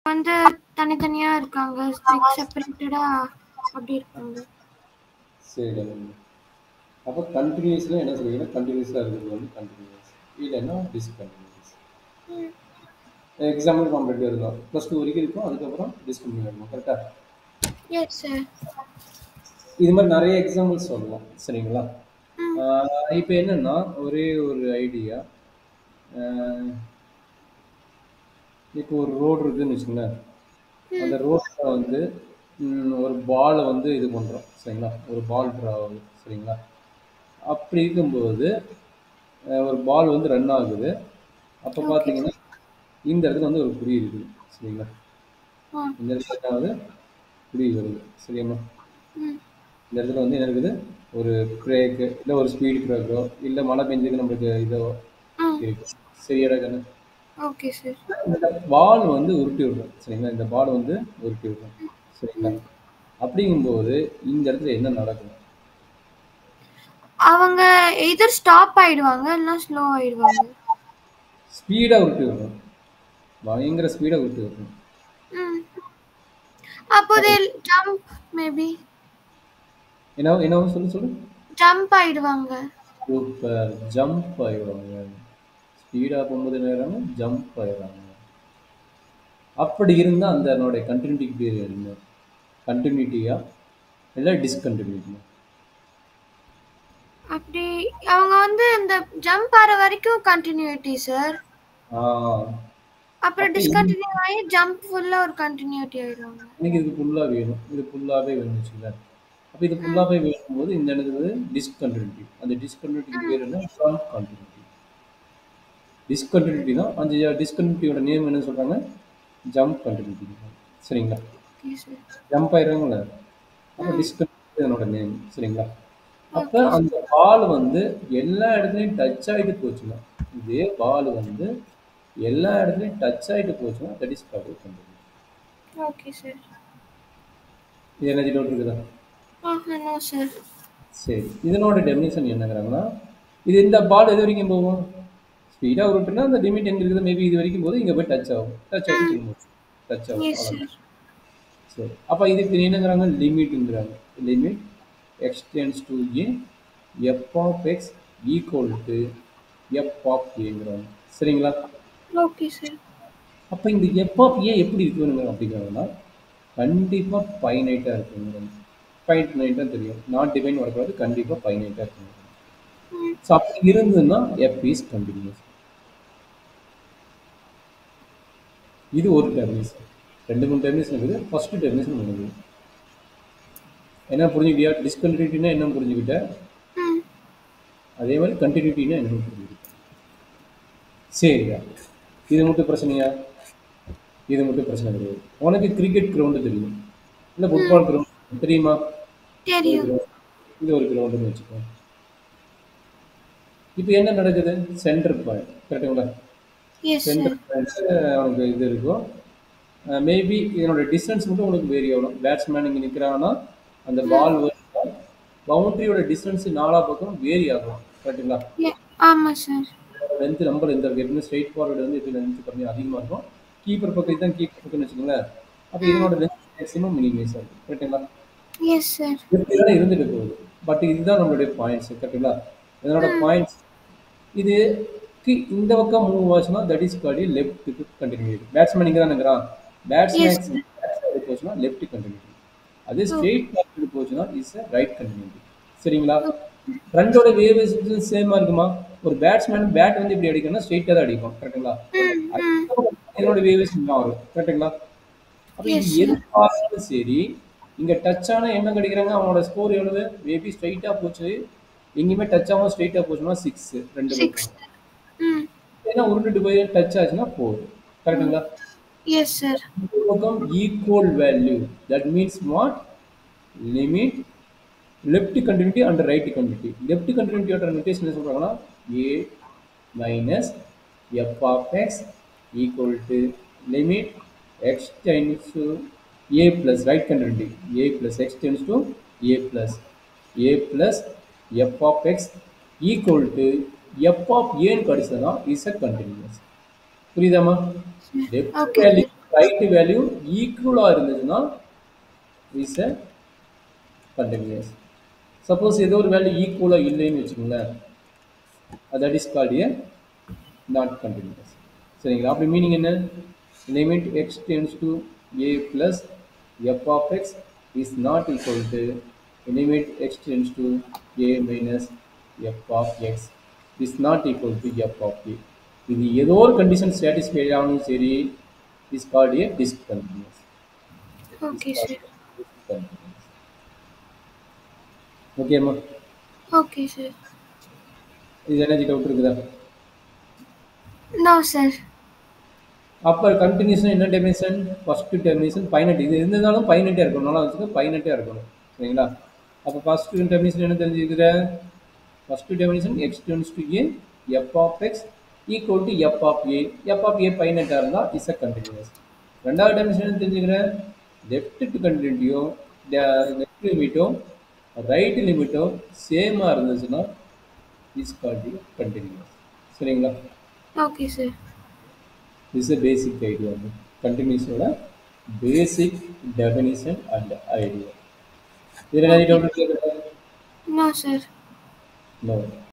வந்து தனித்தனியா இருக்காங்க. லைக் செப்பரேட்டடா அப்படி இருக்காங்க. சரி. அப்போ கண்டினியூஸ்ல என்ன சொல்றீங்கன்னா கண்டினியூஸாக இருக்கிறது வந்து கண்டினியூஸ், இல்லைன்னா டிஸ்கண்டினியூஸ். எக்ஸாம்பிள் நம்ம ரெண்டு இருந்தோம், +2 வரைக்கும் இருக்கும், அதுக்கப்புறம் டிஸ்கண்டினியூ ஆகும். கரெக்டாக? Yes sir. இது மாதிரி நிறைய எக்ஸாம்பிள்ஸ் சொல்லலாம். சரிங்களா? இப்போ என்னன்னா ஒரே ஒரு ஐடியா. இப்போ ஒரு ரோடு இருக்குன்னு வச்சுங்களேன். அந்த ரோட்டில் வந்து ஒரு பாலை வந்து இது பண்ணுறோம். சரிங்களா? ஒரு பால் ட்ரா ஆகுது. சரிங்களா? அப்படி இருக்கும்போது ஒரு பால் வந்து ரன் ஆகுது. அப்போ ஓகே பார்த்தீங்கன்னா சார். இந்த இடத்துல வந்து ஒரு குறி இருக்குது. சரிங்களா? இந்த இடத்துல என்னாவது குறி வருது. சரியாம்மா? இந்த இடத்துல வந்து என்ன இருக்குது? ஒரு பிரேக்கு, இல்லை ஒரு ஸ்பீடு பிரேக்கோ, இல்லை மழை பெஞ்சதுக்கு நம்மளுக்கு இதோ இருக்கு. சரியாடா கண்ணு? Okay sir. இந்த பால் வந்து உருட்டி விடுறோம். சரிங்களா? இந்த பால் வந்து உருட்டி விடுறோம். சரிங்களா? அப்படிங்கும்போது இந்த இடத்துல என்ன நடக்கும்? அவங்க எதர் ஸ்டாப் ஆயிடுவாங்க இல்லைன்னா ஸ்லோ ஆயிடுவாங்க. ஸ்பீடாக உருட்டி விடுறோம். பயங்கர ஸ்பீடாக உருட்டி விடுறோம். அப்போ தே ஜம்ப் மேபி. என்ன சொல்லு சொல்லு. ஜம்ப் ஆயிடுவாங்க. சூப்பர். ஜம்ப் ஆயிடுவாங்க. ஸ்பீடாக போகும்போது நேரம் ஜம்ப் ஆயிடுறாங்க. அப்படி இருந்தால் அந்த அதனுடைய கண்டினியூட்டி பீரியட் என்ன? கண்டினியூட்டியா இல்லை டிஸ்கண்டினியூட்டியா? அப்படி அவங்க வந்து இந்த ஜம்ப் ஆற வரைக்கும் கண்டினியூட்டி சார். அப்புறம் அப்போ டிஸ்கண்டினியூ ஆகி ஜம்ப் ஃபுல்லா ஒரு கண்டினியூட்டி ஆயிடுவாங்க. எனக்கு இது ஃபுல்லாக வேணும், இது ஃபுல்லாகவே வேணுச்சுல. அப்போ இது ஃபுல்லாகவே வேணும்போது இந்த இடத்துல டிஸ்கண்டினியூட்டி. அந்த டிஸ்கண்டினியூட்டிக்கு பேர் என்ன? Jump continuity. டிஸ்கண்டினியூட்டினா அந்த டிஸ்கண்டினியூட்டியோட நேம் என்ன சொல்கிறாங்க? Jump continuity. சரிங்களா? Okay sir. ஜம்ப் ஆயிடுறாங்கள, அப்போ டிஸ்கண்டினியூட்டி அதனோட நேம். சரிங்களா? அப்போ ஓகே அந்த பால் வந்து எல்லா இடத்துலையும் டச் ஆகிட்டு போச்சுன்னா, இதே பால் வந்து எல்லா இடத்துலையும் டச் ஆகிட்டு போச்சுன்னா that is called continuity. Okay sir. இது என்ன டவுட் இருக்குதா? No sir. சரி, இதனோட டெஃபினிஷன் என்னங்கிறாங்கன்னா, இது இந்த பால் எது வரைக்கும் போகும்? ஸ்பீடாக உருட்டுனா அந்த லிமிட் எங்கே இருக்குது? மேபி இது வரைக்கும் போது இங்கே போய் டச் ஆகும். டச் ஆகிட்டு திரும்ப டச் ஆகும். எஸ் அவ்வளோதான். சார். சரி, அப்போ இதுக்கு என்னங்கிறாங்க? லிமிட்டுங்கிறாங்க. Limit x tends to a f of x equal to f of ஏங்கிறாங்க. சரிங்களா? Okay sir. அப்போ இந்த எஃப் ஆஃப் ஏ எப்படி இருக்குங்க அப்படிங்கிறாங்கன்னா, கண்டிப்பாக ஃபைனைட்டாக இருக்குங்கிறாங்க. ஃபைனைட்டாக தெரியும், நாட் டிஃபைன் வரக்கூடாது, கண்டிப்பாக ஃபைனைட்டாக இருக்குங்க. ஸோ அப்படி இருந்ததுன்னா எஃப் இஸ் கண்டினியூஸ். இது ஒரு டெஃபினிஷன். 2-3 டெஃபினிஷன் இருக்குது. ஃபர்ஸ்ட் டெஃபினிஷன் இருக்குது. என்ன புரிஞ்சுக்கிட்டியா? டிஸ்கண்டினியூட்டினா என்ன புரிஞ்சுக்கிட்ட? அதே மாதிரி கண்டினியூட்டினா என்னன்னு புரிஞ்சுக்கிட்ட? சரியா? இது மட்டும் பிரச்சனையா? இது மட்டும் பிரச்சனை கிடையாது. உனக்கு கிரிக்கெட் கிரவுண்டு தெரியும், இல்லை ஃபுட்பால் கிரவுண்ட் தெரியுமா? ஒரு தெரியும். கிரவுண்ட், இது ஒரு கிரவுண்டுன்னு வச்சுக்கோ. இப்போ என்ன நடக்குது? சென்டர் பாயிண்ட், கரெக்டுங்களா? Yes centre sir. பாயிண்ட் அவனுக்கு இது இருக்கும். மேபி இதனோட டிஸ்டன்ஸ் மட்டும் உங்களுக்கு வேரி ஆகணும். பேட்ஸ்மேன் இங்கே நிற்கிறாங்கன்னா அந்த பால் பவுண்டரியோட டிஸ்டன்ஸ் நாலா பக்கம் வேரி ஆகும். கரெக்டுங்களா? ஆமா சார். லென்த் ரொம்ப லென்த் இருக்குது. எப்பவுமே ஸ்ட்ரெயிட் ஃபார்வர்டு வந்து இது லென்த் கம்மி அதிகமாக இருக்கும். கீப்பர் பக்கம் இதுதான் கீப்பர் பக்கம்னு வச்சுக்கோங்களேன். அப்போ இதனோட லென்த் மேக்ஸிமம் மினிமைஸ் ஆகும். கரெக்டுங்களா? Yes sir. எப்படிதான் இருந்துட்டு போகுது. பட் இதுதான் நம்மளுடைய பாயிண்ட்ஸ். கரெக்டுங்களா? இதனோட பாயிண்ட்ஸ் இதுக்கு இந்த பக்கம் மூவ் ஆச்சுன்னா that is called left continuity. Batsman இங்கே தான் இருக்கிறான். Batsman yes sir. போச்சுன்னா லெஃப்ட் கண்டினியூட்டி. அதே ஸ்ட்ரெயிட் ஃபார்வர்டு போச்சுன்னா இஸ் ரைட் கண்டினியூட்டி. சரிங்களா? ரெண்டோட வேவ்ஸ் சேமா இருக்குமா? ஒரு பேட்ஸ்மேன் பேட் வந்து இப்படி அடிக்கணும்னா ஸ்ட்ரெயிட்டாக தான் அடிக்கும். கரெக்டுங்களா? என்னோட வேவ்ஸ் மாறும். கரெக்டுங்களா? அப்போ இது எஸ் எது சார். பார்த்தாலும் சரி, இங்கே டச் ஆனால் என்ன கிடைக்கிறாங்க? அவனோட ஸ்கோர் எவ்வளவு? மேபி ஸ்ட்ரைட்டாக போச்சு, எங்கேயுமே டச் ஆகாமல் ஸ்ட்ரைட்டாக போச்சுன்னா 6 ரெண்டு 6. பக்கம். ஏன்னா உருண்டுட்டு போய் டச் ஆச்சுன்னா 4. கரெக்டுங்களா? Yes sir. இந்த பக்கம் equal value. That means what? Limit left continuity and right continuity. Left கண்டினியூட்டியோட நோட்டேஷன் என்ன சொல்றாங்கன்னா, a minus f of x equal to limit x tends to a plus right continuity, a plus x tends to a plus f of x equal to f of a ன்னு கிடைச்சதுன்னா is a continuous. புரியுதாமா? Left okay value sir. Right value ஈக்குவலாக இருந்ததுன்னா is a continuous. Suppose ஏதோ ஒரு value ஈக்குவலாக இல்லைன்னு வச்சுக்கோங்களேன், that is called a not continuous. சரிங்களா? அப்படி மீனிங் என்ன? Limit x tends to a plus f of x is not equal to limit x tends to a minus f of x is not equal to f of a. இது ஏதோ ஒரு condition satisfy ஆகணும் சரி, is called a discontinuous. Okay, sir. Discontinuous. ஓகேம்மா? Okay, sir. இது என்ன doubt இருக்குதா? No, sir. அப்போ கண்டினியூஷன் என்ன டெஃபினிஷன்? First definition finite. இது இருந்ததாலும் பைனட்டே இருக்கணும். நல்லா வச்சுக்க, பைனட்டே இருக்கணும். சரிங்களா? அப்போ ஃபர்ஸ்ட் டெஃபினிஷன் என்ன தெரிஞ்சுக்கிற? First definition x tends to a f of x equal to f of a. F of a பைனட்டாக இருந்தால் இஸ் அ கண்டினியூஸ். ரெண்டாவது டெஃபினிஷன் என்ன தெரிஞ்சுக்கிறேன்? லெஃப்ட் டு கண்டினியூட்டியோ லெஃப்ட் லிமிட்டோ ரைட் லிமிட்டோ சேமாக இருந்துச்சுன்னா இஸ் கால்ட் கண்டினியூஸ். சரிங்களா? Okay, sir. This is a basic idea. Continuation basic definition and idea. Is there any Okay. doubt? No, sir. No.